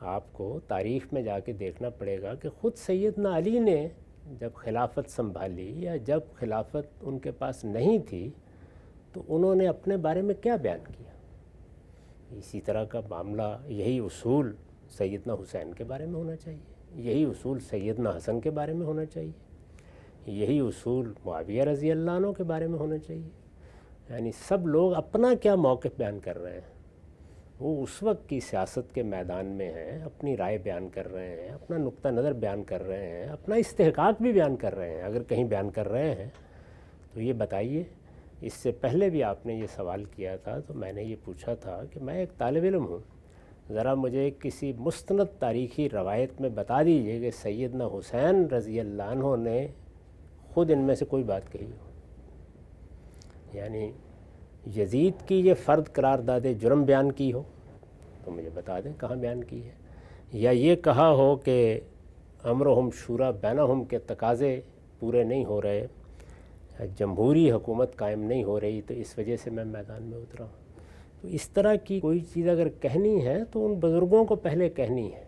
آپ کو تاریخ میں جا کے دیکھنا پڑے گا کہ خود سیدنا علی نے جب خلافت سنبھالی یا جب خلافت ان کے پاس نہیں تھی تو انہوں نے اپنے بارے میں کیا بیان کیا. اسی طرح کا معاملہ، یہی اصول سیدنا حسین کے بارے میں ہونا چاہیے، یہی اصول سیدنا حسن کے بارے میں ہونا چاہیے، یہی اصول معاویہ رضی اللہ عنہ کے بارے میں ہونا چاہیے. یعنی سب لوگ اپنا کیا موقف بیان کر رہے ہیں، وہ اس وقت کی سیاست کے میدان میں ہیں، اپنی رائے بیان کر رہے ہیں، اپنا نقطہ نظر بیان کر رہے ہیں، اپنا استحقاق بھی بیان کر رہے ہیں. اگر کہیں بیان کر رہے ہیں تو یہ بتائیے. اس سے پہلے بھی آپ نے یہ سوال کیا تھا تو میں نے یہ پوچھا تھا کہ میں ایک طالب علم ہوں، ذرا مجھے کسی مستند تاریخی روایت میں بتا دیجئے کہ سیدنا حسین رضی اللہ عنہ نے خود ان میں سے کوئی بات کہی ہو. یعنی یزید کی یہ فرد قرار داد جرم بیان کی ہو تو مجھے بتا دیں کہاں بیان کی ہے، یا یہ کہا ہو کہ امرہم شورا بینہم کے تقاضے پورے نہیں ہو رہے، جمہوری حکومت قائم نہیں ہو رہی تو اس وجہ سے میں میدان میں اترا ہوں. تو اس طرح کی کوئی چیز اگر کہنی ہے تو ان بزرگوں کو پہلے کہنی ہے.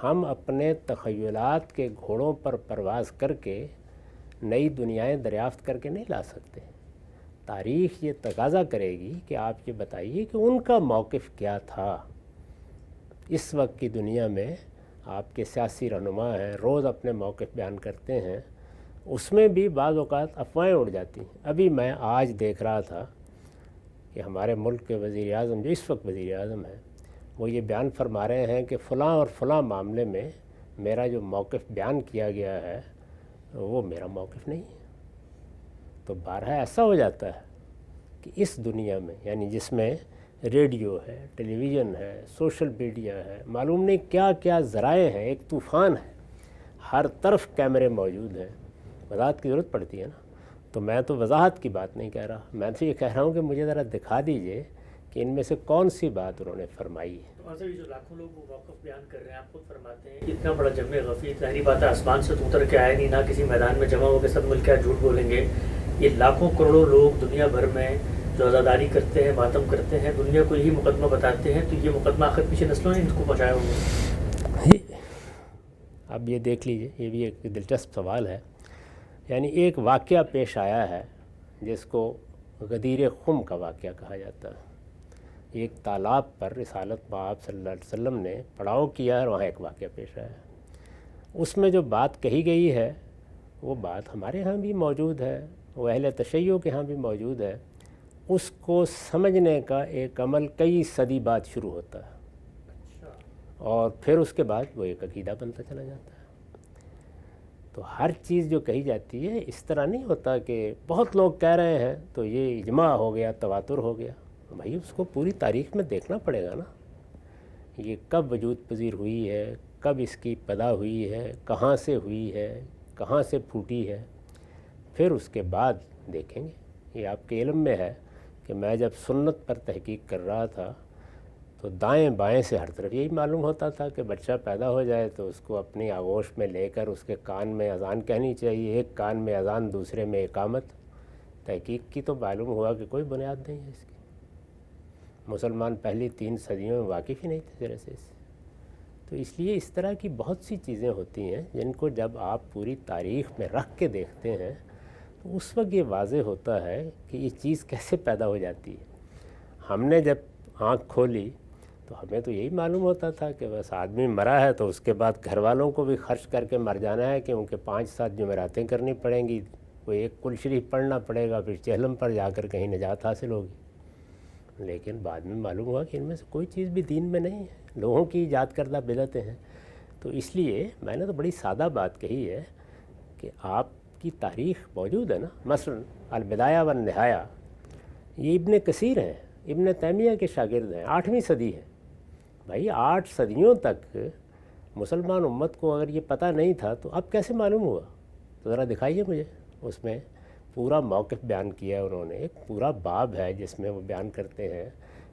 ہم اپنے تخیلات کے گھوڑوں پر پرواز کر کے نئی دنیایں دریافت کر کے نہیں لا سکتے. تاریخ یہ تقاضا کرے گی کہ آپ یہ بتائیے کہ ان کا موقف کیا تھا. اس وقت کی دنیا میں آپ کے سیاسی رہنما ہیں، روز اپنے موقف بیان کرتے ہیں، اس میں بھی بعض اوقات افواہیں اڑ جاتی ہیں. ابھی میں آج دیکھ رہا تھا کہ ہمارے ملک کے وزیر اعظم جو اس وقت وزیر اعظم ہیں وہ یہ بیان فرما رہے ہیں کہ فلاں اور فلاں معاملے میں میرا جو موقف بیان کیا گیا ہے وہ میرا موقف نہیں ہے. تو بارہا ایسا ہو جاتا ہے کہ اس دنیا میں، یعنی جس میں ریڈیو ہے، ٹیلی ویژن ہے، سوشل میڈیا ہے، معلوم نہیں کیا کیا ذرائع ہیں، ایک طوفان ہے، ہر طرف کیمرے موجود ہیں، وضاحت کی ضرورت پڑتی ہے نا. تو میں تو وضاحت کی بات نہیں کہہ رہا، میں تو یہ کہہ رہا ہوں کہ مجھے ذرا دکھا دیجئے کہ ان میں سے کون سی بات انہوں نے فرمائی ہے. تو جو لاکھوں لوگ وہ موقف بیان کر رہے ہیں، آپ خود فرماتے ہیں اتنا بڑا جمع غفیر، ظاہری بات ہے آسمان سے تو اتر کے آئے نہیں، نہ کسی میدان میں جمع ہو کے سب مل کے جھوٹ بولیں گے. یہ لاکھوں کروڑوں لوگ دنیا بھر میں جو عزاداری کرتے ہیں، ماتم کرتے ہیں، دنیا کو یہی مقدمہ بتاتے ہیں، تو یہ مقدمہ آخر پیچھے نسلوں نے ان کو پہنچایا ہوگا. اب یہ دیکھ لیجئے، یہ بھی ایک دلچسپ سوال ہے. یعنی ایک واقعہ پیش آیا ہے جس کو غدیر خم کا واقعہ کہا جاتا ہے. ایک تالاب پر رسالت باب صلی اللہ علیہ وسلم نے پڑاؤ کیا اور وہاں ایک واقعہ پیش آیا ہے. اس میں جو بات کہی گئی ہے وہ بات ہمارے ہاں بھی موجود ہے، وہ اہل تشیع کے ہاں بھی موجود ہے. اس کو سمجھنے کا ایک عمل کئی صدی بعد شروع ہوتا ہے اور پھر اس کے بعد وہ ایک عقیدہ بنتا چلا جاتا ہے. تو ہر چیز جو کہی جاتی ہے اس طرح نہیں ہوتا کہ بہت لوگ کہہ رہے ہیں تو یہ اجماع ہو گیا، تواتر ہو گیا. بھائی اس کو پوری تاریخ میں دیکھنا پڑے گا نا، یہ کب وجود پذیر ہوئی ہے، کب اس کی پیدا ہوئی ہے، کہاں سے ہوئی ہے، کہاں سے پھوٹی ہے، پھر اس کے بعد دیکھیں گے. یہ آپ کے علم میں ہے کہ میں جب سنت پر تحقیق کر رہا تھا تو دائیں بائیں سے ہر طرف یہی معلوم ہوتا تھا کہ بچہ پیدا ہو جائے تو اس کو اپنی آغوش میں لے کر اس کے کان میں اذان کہنی چاہیے، ایک کان میں اذان دوسرے میں اقامت. تحقیق کی تو معلوم ہوا کہ کوئی بنیاد نہیں ہے اس کی. مسلمان پہلی 3 صدیوں میں واقف ہی نہیں تھے ذرا سے اس سے. تو اس لیے اس طرح کی بہت سی چیزیں ہوتی ہیں جن کو جب آپ پوری تاریخ میں رکھ کے دیکھتے ہیں تو اس وقت یہ واضح ہوتا ہے کہ یہ چیز کیسے پیدا ہو جاتی ہے. ہم نے جب آنکھ کھولی تو ہمیں تو یہی معلوم ہوتا تھا کہ بس آدمی مرا ہے تو اس کے بعد گھر والوں کو بھی خرچ کر کے مر جانا ہے، کہ ان کے 5-7 جمعراتیں کرنی پڑیں گی، وہ ایک کل شریف پڑھنا پڑے گا، پھر چہلم پر جا کر کہیں نجات حاصل ہوگی. لیکن بعد میں معلوم ہوا کہ ان میں سے کوئی چیز بھی دین میں نہیں ہے، لوگوں کی ایجاد کردہ بدعتیں ہیں. تو اس لیے میں نے تو بڑی سادہ بات کہی ہے کہ آپ کی تاریخ موجود ہے نا. مثلا البدایہ والنہایہ یہ ابن کثیر ہیں، ابن تیمیہ کے شاگرد ہیں، 8ویں صدی ہے. بھائی 8 صدیوں تک مسلمان امت کو اگر یہ پتہ نہیں تھا تو اب کیسے معلوم ہوا؟ تو ذرا دکھائیے مجھے. اس میں پورا موقف بیان کیا ہے انہوں نے، ایک پورا باب ہے جس میں وہ بیان کرتے ہیں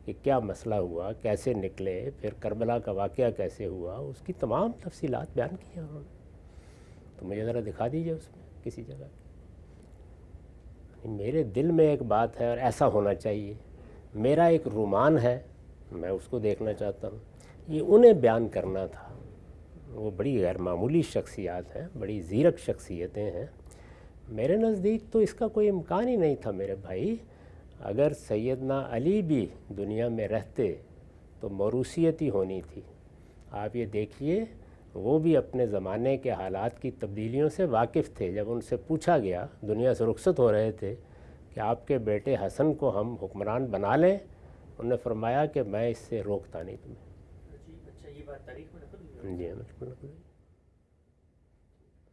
کہ کیا مسئلہ ہوا، کیسے نکلے، پھر کربلا کا واقعہ کیسے ہوا، اس کی تمام تفصیلات بیان کی ہیں انہوں نے. تو مجھے ذرا دکھا دیجئے اس میں کسی جگہ. میرے دل میں ایک بات ہے اور ایسا ہونا چاہیے. میرا ایک رومان ہے، میں اس کو دیکھنا چاہتا ہوں. یہ انہیں بیان کرنا تھا. وہ بڑی غیر معمولی شخصیات ہیں, بڑی زیرک شخصیتیں ہیں. میرے نزدیک تو اس کا کوئی امکان ہی نہیں تھا میرے بھائی. اگر سیدنا علی بھی دنیا میں رہتے تو موروثیت ہی ہونی تھی. آپ یہ دیکھیے, وہ بھی اپنے زمانے کے حالات کی تبدیلیوں سے واقف تھے. جب ان سے پوچھا گیا, دنیا سے رخصت ہو رہے تھے, کہ آپ کے بیٹے حسن کو ہم حکمران بنا لیں, انہوں نے فرمایا کہ میں اس سے روکتا نہیں تمہیں. اچھا, یہ بات تاریخ میں نقل ہوئی؟ جی ہاں, بالکل.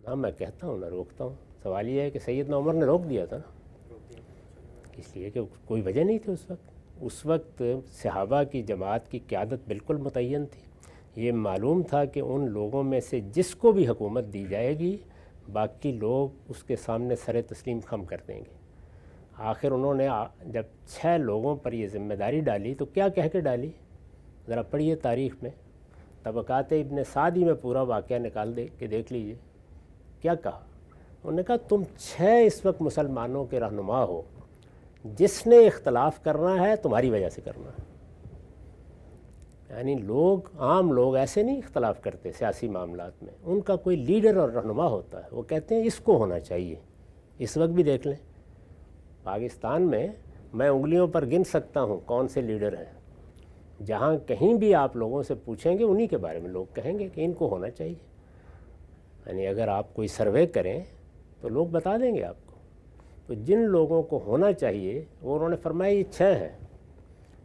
ہاں, میں کہتا ہوں نہ روکتا ہوں. سوال یہ ہے کہ سیدنا عمر نے روک دیا تھا نا, اس لیے کہ کوئی وجہ نہیں تھی اس وقت. اس وقت صحابہ کی جماعت کی قیادت بالکل متعین تھی. یہ معلوم تھا کہ ان لوگوں میں سے جس کو بھی حکومت دی جائے گی, باقی لوگ اس کے سامنے سر تسلیم خم کر دیں گے. آخر انہوں نے جب 6 لوگوں پر یہ ذمہ داری ڈالی تو کیا کہہ کے ڈالی؟ ذرا پڑھیے تاریخ میں, طبقات ابن سعدی میں پورا واقعہ نکال دے کے دیکھ لیجئے. کیا کہا؟ انہوں نے کہا تم 6 اس وقت مسلمانوں کے رہنما ہو, جس نے اختلاف کرنا ہے تمہاری وجہ سے کرنا ہے. یعنی عام لوگ ایسے نہیں اختلاف کرتے سیاسی معاملات میں, ان کا کوئی لیڈر اور رہنما ہوتا ہے. وہ کہتے ہیں اس کو ہونا چاہیے. اس وقت بھی دیکھ لیں, پاکستان میں میں انگلیوں پر گن سکتا ہوں کون سے لیڈر ہیں. جہاں کہیں بھی آپ لوگوں سے پوچھیں گے انہی کے بارے میں لوگ کہیں گے کہ ان کو ہونا چاہیے. یعنی اگر آپ کوئی سروے کریں تو لوگ بتا دیں گے آپ کو. تو جن لوگوں کو ہونا چاہیے وہ انہوں نے فرمایا یہ 6 ہیں.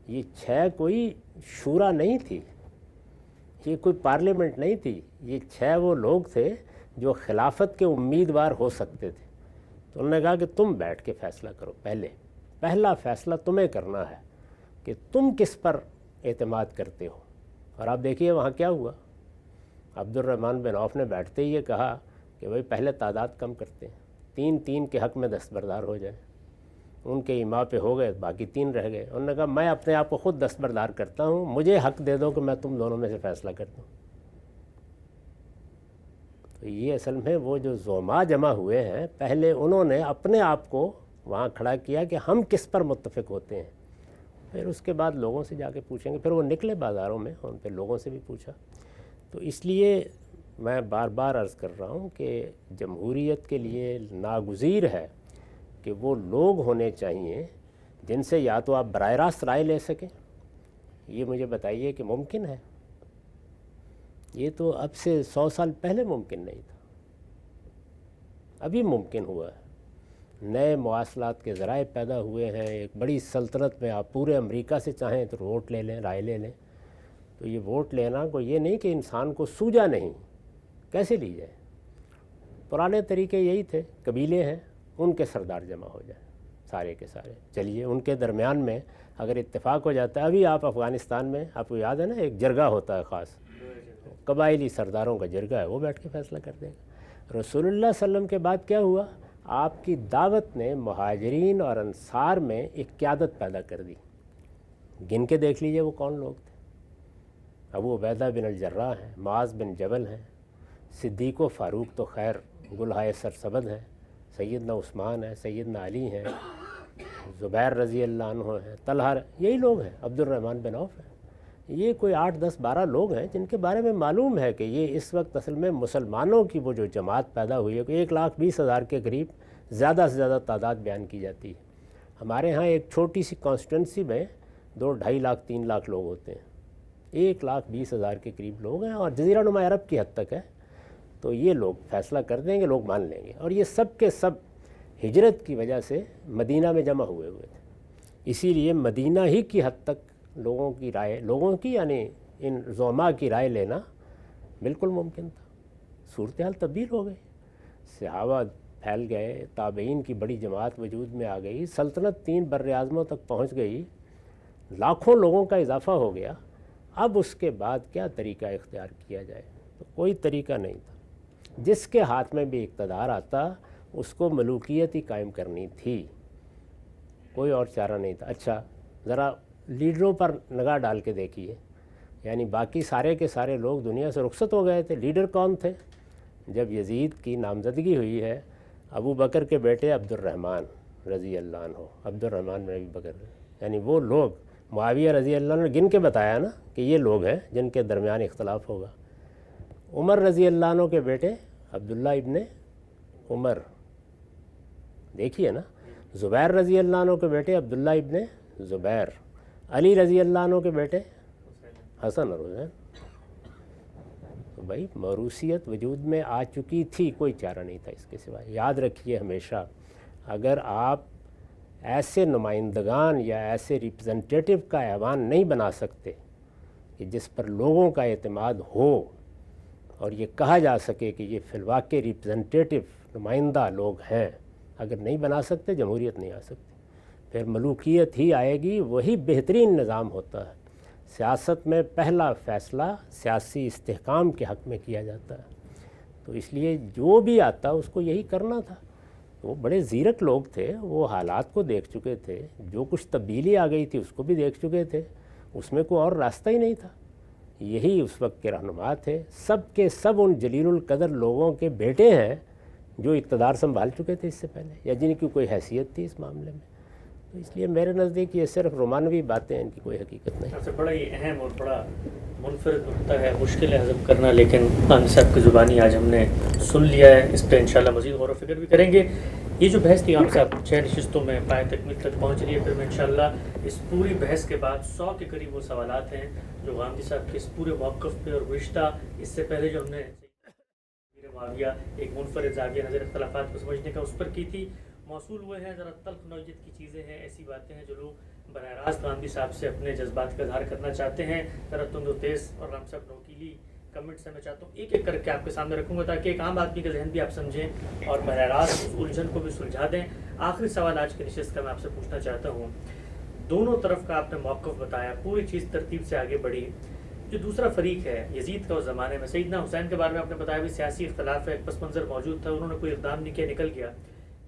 یہ 6 کوئی شورا نہیں تھی, یہ کوئی پارلیمنٹ نہیں تھی. یہ 6 وہ لوگ تھے جو خلافت کے امیدوار ہو سکتے تھے. تو انہوں نے کہا کہ تم بیٹھ کے فیصلہ کرو. پہلا فیصلہ تمہیں کرنا ہے کہ تم کس پر اعتماد کرتے ہو. اور آپ دیکھیے وہاں کیا ہوا. عبد الرحمن بن عوف نے بیٹھتے ہی یہ کہا کہ بھائی پہلے تعداد کم کرتے ہیں, 3 کے حق میں دستبردار ہو جائے. ان کے ایما پہ ہو گئے, باقی 3 رہ گئے. انہوں نے کہا میں اپنے آپ کو خود دستبردار کرتا ہوں, مجھے حق دے دو کہ میں تم دونوں میں سے فیصلہ کر دوں. تو یہ اصل میں وہ جو زعماء جمع ہوئے ہیں, پہلے انہوں نے اپنے آپ کو وہاں کھڑا کیا کہ ہم کس پر متفق ہوتے ہیں. پھر اس کے بعد لوگوں سے جا کے پوچھیں گے. پھر وہ نکلے بازاروں میں, ان پہ لوگوں سے بھی پوچھا. تو اس لیے میں بار بار عرض کر رہا ہوں کہ جمہوریت کے لیے ناگزیر ہے کہ وہ لوگ ہونے چاہیے جن سے یا تو آپ براہ راست رائے لے سکیں. یہ مجھے بتائیے کہ ممکن ہے؟ یہ تو اب سے 100 سال پہلے ممکن نہیں تھا, ابھی ممکن ہوا ہے. نئے مواصلات کے ذرائع پیدا ہوئے ہیں. ایک بڑی سلطنت میں آپ پورے امریکہ سے چاہیں تو ووٹ لے لیں, رائے لے لیں. تو یہ ووٹ لینا کوئی یہ نہیں کہ انسان کو سوجا نہیں, کیسے لی جائے؟ پرانے طریقے یہی تھے, قبیلے ہیں, ان کے سردار جمع ہو جائیں سارے کے سارے. چلیے ان کے درمیان میں اگر اتفاق ہو جاتا ہے. ابھی آپ افغانستان میں, آپ کو یاد ہے نا, ایک جرگہ ہوتا ہے خاص, قبائلی سرداروں کا جرگہ ہے, وہ بیٹھ کے فیصلہ کر دے گا. رسول اللہ صلی اللہ علیہ وسلم کے بعد کیا ہوا؟ آپ کی دعوت نے مہاجرین اور انصار میں ایک قیادت پیدا کر دی. گن کے دیکھ لیجئے وہ کون لوگ تھے. ابو عبیدہ بن الجراح ہیں, معاذ بن جبل ہیں, صدیق و فاروق تو خیر گلہائے سرسبد ہیں, سیدنا عثمان ہیں, سیدنا علی ہیں, زبیر رضی اللہ عنہ ہیں, طلحہ, یہی لوگ ہیں. عبد الرحمن بن عوف ہیں. یہ کوئی 8 10 12 لوگ ہیں جن کے بارے میں معلوم ہے کہ یہ اس وقت اصل میں مسلمانوں کی وہ جو جماعت پیدا ہوئی ہے, 1,20,000 کے قریب زیادہ سے زیادہ تعداد بیان کی جاتی ہے. ہمارے ہاں ایک چھوٹی سی کانسٹیٹنسی میں 2-2.5 لاکھ 3 لاکھ لوگ ہوتے ہیں. 1,20,000 کے قریب لوگ ہیں, اور جزیرہ نما عرب کی حد تک ہے. تو یہ لوگ فیصلہ کر دیں گے, لوگ مان لیں گے. اور یہ سب کے سب ہجرت کی وجہ سے مدینہ میں جمع ہوئے تھے. اسی لیے مدینہ ہی کی حد تک لوگوں کی رائے, لوگوں کی یعنی ان زعماء کی رائے لینا بالکل ممکن تھا. صورتحال تبدیل ہو گئی, صحابہ پھیل گئے, تابعین کی بڑی جماعت وجود میں آ گئی, سلطنت 3 بر اعظموں تک پہنچ گئی, لاکھوں لوگوں کا اضافہ ہو گیا. اب اس کے بعد کیا طریقہ اختیار کیا جائے؟ تو کوئی طریقہ نہیں تھا. جس کے ہاتھ میں بھی اقتدار آتا اس کو ملوکیت ہی قائم کرنی تھی, کوئی اور چارہ نہیں تھا. اچھا ذرا لیڈروں پر نگاہ ڈال کے دیکھیے. یعنی باقی سارے کے سارے لوگ دنیا سے رخصت ہو گئے تھے, لیڈر کون تھے؟ جب یزید کی نامزدگی ہوئی ہے, ابو بکر کے بیٹے عبد الرحمن رضی اللہ عنہ, عبد الرحمن بن ابی بکر, یعنی وہ لوگ معاویہ رضی اللہ عنہ نے گن کے بتایا نا کہ یہ لوگ ہیں جن کے درمیان اختلاف ہوگا. عمر رضی اللہ عنہ کے بیٹے عبداللہ ابن عمر دیکھیے نا. زبیر رضی اللہ عنہ کے بیٹے عبداللہ ابن زبیر. علی رضی اللہ عنہ کے بیٹے حسن اور حسین. تو بھائی موروثیت وجود میں آ چکی تھی, کوئی چارہ نہیں تھا اس کے سوائے. یاد رکھیے ہمیشہ, اگر آپ ایسے نمائندگان یا ایسے ریپرزنٹیٹیو کا ایوان نہیں بنا سکتے کہ جس پر لوگوں کا اعتماد ہو اور یہ کہا جا سکے کہ یہ فی الواقع ریپرزنٹیٹیو نمائندہ لوگ ہیں, اگر نہیں بنا سکتے جمہوریت نہیں آ سکتی. پھر ملوکیت ہی آئے گی. وہی بہترین نظام ہوتا ہے. سیاست میں پہلا فیصلہ سیاسی استحکام کے حق میں کیا جاتا ہے. تو اس لیے جو بھی آتا اس کو یہی کرنا تھا. وہ بڑے زیرک لوگ تھے, وہ حالات کو دیکھ چکے تھے, جو کچھ تبدیلی آ گئی تھی اس کو بھی دیکھ چکے تھے, اس میں کوئی اور راستہ ہی نہیں تھا. یہی اس وقت کے رہنما تھے. سب کے سب ان جلیل القدر لوگوں کے بیٹے ہیں جو اقتدار سنبھال چکے تھے اس سے پہلے, یا جن کی کوئی حیثیت تھی اس معاملے میں. تو اس لیے میرے نزدیک یہ صرف رومانوی باتیں ہیں, ان کی کوئی حقیقت نہیں. سب سے بڑا یہ اہم اور بڑا منفرد نقطہ ہے, مشکل ہے ہضم کرنا, لیکن قاضی صاحب کی زبانی آج ہم نے سن لیا ہے. اس پہ انشاءاللہ مزید غور و فکر بھی کریں گے. یہ جو بحث تھی قاضی صاحب 6 نشستوں میں پائے تکمیل تک پہنچ رہی ہے. پھر میں انشاءاللہ اس پوری بحث کے بعد 100 کے قریب وہ سوالات ہیں جو غامدی صاحب کے اس پورے موقف پہ اور گزشتہ اس سے پہلے جو ہم نے معاویہ ایک منفرد زاویہ نظر اختلافات کو سمجھنے کا اس پر کی تھی, موصول ہوئے ہیں. ذرا تلخ نوعیت کی چیزیں ہیں, ایسی باتیں ہیں جو لوگ براہ راست غامدی صاحب سے اپنے جذبات کا اظہار کرنا چاہتے ہیں. ذرا تند و تیز اور رام صاحب نوکیلی کمنٹ سے میں چاہتا ہوں ایک ایک کر کے آپ کے سامنے رکھوں گا تاکہ ایک عام آدمی کا ذہن بھی آپ سمجھیں اور براہ راست اس الجھن کو بھی سلجھا دیں. آخری سوال آج کی نشست کا میں آپ سے پوچھنا چاہتا ہوں. دونوں طرف کا آپ نے موقف بتایا, پوری چیز ترتیب سے آگے بڑھی. جو دوسرا فریق ہے یزید کا اس زمانے میں, سیدنا حسین کے بارے میں آپ نے بتایا بھی سیاسی اختلاف ہے, ایک پس منظر موجود تھا, انہوں نے کوئی اقدام نہیں کیا, نکل گیا.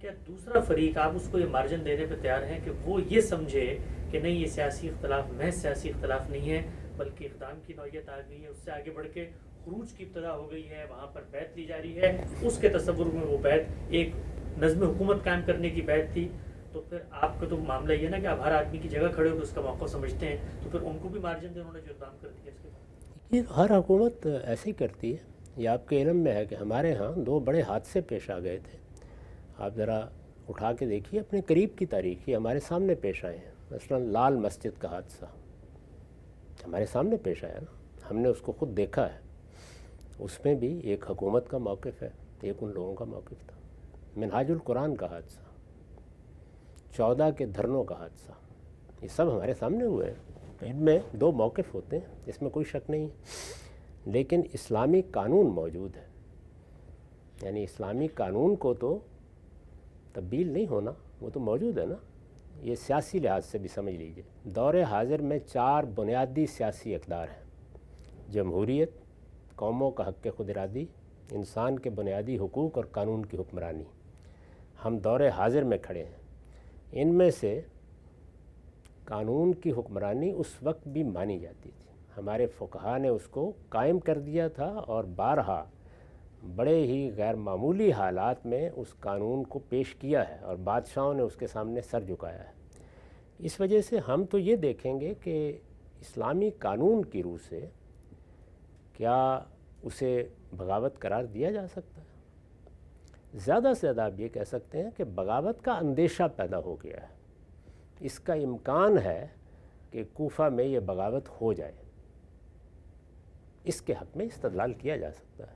کیا دوسرا فریق آپ اس کو یہ مارجن دینے پہ تیار ہیں کہ وہ یہ سمجھے کہ نہیں یہ سیاسی اختلاف محض سیاسی اختلاف نہیں ہے بلکہ اقدام کی نوعیت آ گئی ہے, اس سے آگے بڑھ کے خروج کی ابتدا ہو گئی ہے, وہاں پر بیعت لی جا رہی ہے. اس کے تصور میں وہ بیعت ایک نظم حکومت قائم کرنے کی بیعت تھی. تو پھر آپ کا تو معاملہ یہ ہے نا کہ آپ ہر آدمی کی جگہ کھڑے ہو کے اس کا موقع سمجھتے ہیں, تو پھر ان کو بھی مارجن دے, انہوں نے جو اقدام کر دیا اس کے بعد. یہ ہر حکومت ایسے ہی کرتی ہے. یہ آپ کے علم میں ہے کہ ہمارے ہاں 2 بڑے حادثے پیش آ گئے تھے. آپ ذرا اٹھا کے دیکھیے اپنے قریب کی تاریخ, یہ ہمارے سامنے پیش آئے ہیں. مثلا لال مسجد کا حادثہ ہمارے سامنے پیش آیا نا, ہم نے اس کو خود دیکھا ہے. اس میں بھی ایک حکومت کا موقف ہے, ایک ان لوگوں کا موقف تھا. منہاج القرآن کا حادثہ, 14 کے دھرنوں کا حادثہ, یہ سب ہمارے سامنے ہوئے ہیں. ان میں 2 موقف ہوتے ہیں, اس میں کوئی شک نہیں ہے. لیکن اسلامی قانون موجود ہے, یعنی اسلامی قانون کو تو تبدیل نہیں ہونا, وہ تو موجود ہے نا. یہ سیاسی لحاظ سے بھی سمجھ لیجئے, دور حاضر میں 4 بنیادی سیاسی اقدار ہیں. جمہوریت, قوموں کا حق خود ارادی, انسان کے بنیادی حقوق اور قانون کی حکمرانی. ہم دور حاضر میں کھڑے ہیں. ان میں سے قانون کی حکمرانی اس وقت بھی مانی جاتی تھی, ہمارے فقہا نے اس کو قائم کر دیا تھا, اور بارہا بڑے ہی غیر معمولی حالات میں اس قانون کو پیش کیا ہے, اور بادشاہوں نے اس کے سامنے سر جھکایا ہے. اس وجہ سے ہم تو یہ دیکھیں گے کہ اسلامی قانون کی روح سے کیا اسے بغاوت قرار دیا جا سکتا ہے. زیادہ سے زیادہ آپ یہ کہہ سکتے ہیں کہ بغاوت کا اندیشہ پیدا ہو گیا ہے. اس کا امکان ہے کہ کوفہ میں یہ بغاوت ہو جائے. اس کے حق میں استدلال کیا جا سکتا ہے.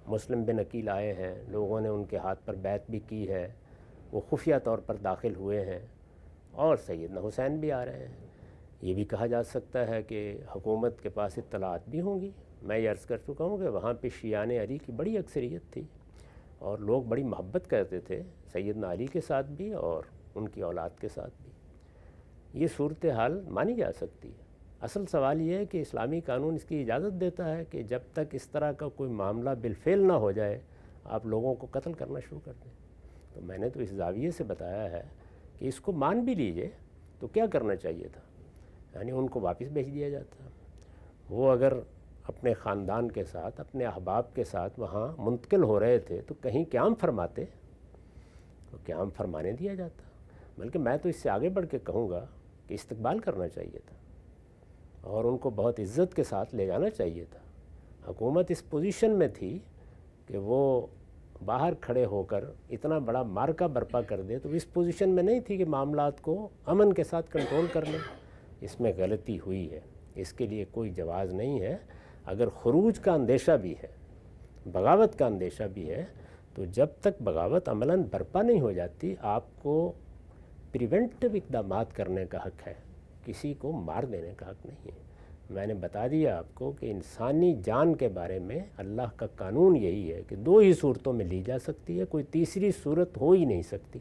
مسلم بن عقیل آئے ہیں, لوگوں نے ان کے ہاتھ پر بیعت بھی کی ہے, وہ خفیہ طور پر داخل ہوئے ہیں, اور سیدنا حسین بھی آ رہے ہیں. یہ بھی کہا جا سکتا ہے کہ حکومت کے پاس اطلاعات بھی ہوں گی. میں یہ عرض کر چکا ہوں کہ وہاں پہ شیعان علی کی بڑی اکثریت تھی, اور لوگ بڑی محبت کرتے تھے سیدنا علی کے ساتھ بھی اور ان کی اولاد کے ساتھ بھی. یہ صورتحال مانی جا سکتی ہے. اصل سوال یہ ہے کہ اسلامی قانون اس کی اجازت دیتا ہے کہ جب تک اس طرح کا کوئی معاملہ بالفعل نہ ہو جائے آپ لوگوں کو قتل کرنا شروع کر دیں. تو میں نے تو اس زاویے سے بتایا ہے کہ اس کو مان بھی لیجئے تو کیا کرنا چاہیے تھا, یعنی ان کو واپس بھیج دیا جاتا. وہ اگر اپنے خاندان کے ساتھ, اپنے احباب کے ساتھ وہاں منتقل ہو رہے تھے تو کہیں قیام فرماتے, تو قیام فرمانے دیا جاتا. بلکہ میں تو اس سے آگے بڑھ کے کہوں گا کہ استقبال کرنا چاہیے تھا اور ان کو بہت عزت کے ساتھ لے جانا چاہیے تھا۔ حکومت اس پوزیشن میں تھی کہ وہ باہر کھڑے ہو کر اتنا بڑا مارکا برپا کر دے، تو اس پوزیشن میں نہیں تھی کہ معاملات کو امن کے ساتھ کنٹرول کر لیں۔ اس میں غلطی ہوئی ہے، اس کے لیے کوئی جواز نہیں ہے۔ اگر خروج کا اندیشہ بھی ہے، بغاوت کا اندیشہ بھی ہے، تو جب تک بغاوت عملاً برپا نہیں ہو جاتی آپ کو پریونٹیو اقدامات کرنے کا حق ہے، کسی کو مار دینے کا حق نہیں ہے۔ میں نے بتا دیا آپ کو کہ انسانی جان کے بارے میں اللہ کا قانون یہی ہے کہ 2 ہی صورتوں میں لی جا سکتی ہے، کوئی تیسری صورت ہو ہی نہیں سکتی،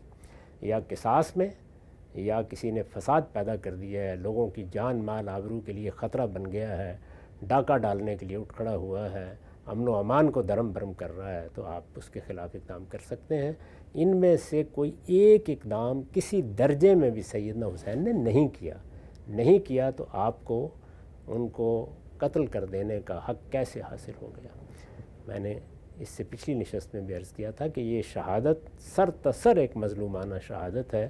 یا قصاص میں، یا کسی نے فساد پیدا کر دیا ہے، لوگوں کی جان مال آبرو کے لیے خطرہ بن گیا ہے، ڈاکہ ڈالنے کے لیے اٹھ کھڑا ہوا ہے، امن و امان کو درم برم کر رہا ہے، تو آپ اس کے خلاف اقدام کر سکتے ہیں۔ ان میں سے کوئی ایک اقدام کسی درجے میں بھی سیدنا حسین نے نہیں کیا تو آپ کو ان کو قتل کر دینے کا حق کیسے حاصل ہو گیا؟ میں نے اس سے پچھلی نشست میں بھی عرض کیا تھا کہ یہ شہادت سر تسر ایک مظلومانہ شہادت ہے،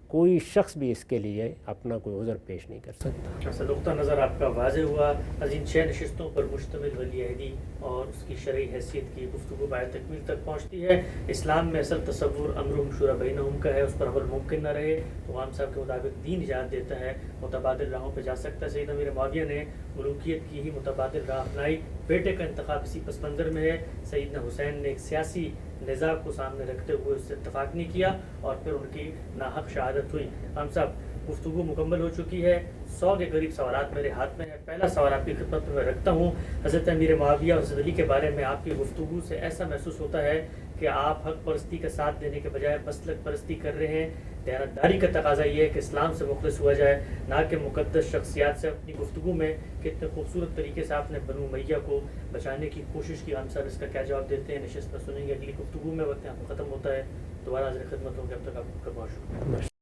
کوئی شخص بھی اس کے لیے اپنا کوئی عذر پیش نہیں کر سکتا۔ ایسا نقطہ نظر آپ کا واضح ہوا۔ عظیم 6 نشستوں پر مشتمل ولی عہدی اور اس کی شرعی حیثیت کی گفتگو بعد تکمیل تک پہنچتی ہے۔ اسلام میں اصل تصور امرهم شورى بینہم کا ہے، اس پر عمل ممکن نہ رہے تو غام صاحب کے مطابق دین اجازت دیتا ہے متبادل راہوں پہ جا سکتا ہے۔ سیدنا امیر معاویہ نے ملوکیت کی ہی متبادل راہ اپنائی، بیٹے کا انتخاب اسی پس منظر میں ہے۔ سیدنا حسین نے ایک سیاسی نظام کو سامنے رکھتے ہوئے اس سے اتفاق نہیں کیا اور پھر ان کی ناحق شہادت ہوئی۔ ہم سب گفتگو مکمل ہو چکی ہے، 100 کے قریب سوالات میرے ہاتھ میں ہیں۔ پہلا سوال آپ کی خدمت میں رکھتا ہوں۔ حضرت امیر معاویہ اور حضرت علی کے بارے میں آپ کی گفتگو سے ایسا محسوس ہوتا ہے کہ آپ حق پرستی کا ساتھ دینے کے بجائے مسلک پرستی کر رہے ہیں۔ دیانتداری کا تقاضا یہ ہے کہ اسلام سے مخلص ہوا جائے، نہ کہ مقدس شخصیات سے۔ اپنی گفتگو میں کتنے خوبصورت طریقے سے آپ نے بنو امیہ کو بچانے کی کوشش کی۔ ہم سب اس کا کیا جواب دیتے ہیں نشست میں سنیں گے۔ اگلی گفتگو میں وقت یہاں پہ ختم ہوتا ہے، دوبارہ حاضر خدمت ہوں گے، اب تک آپ کا بہت شکریہ۔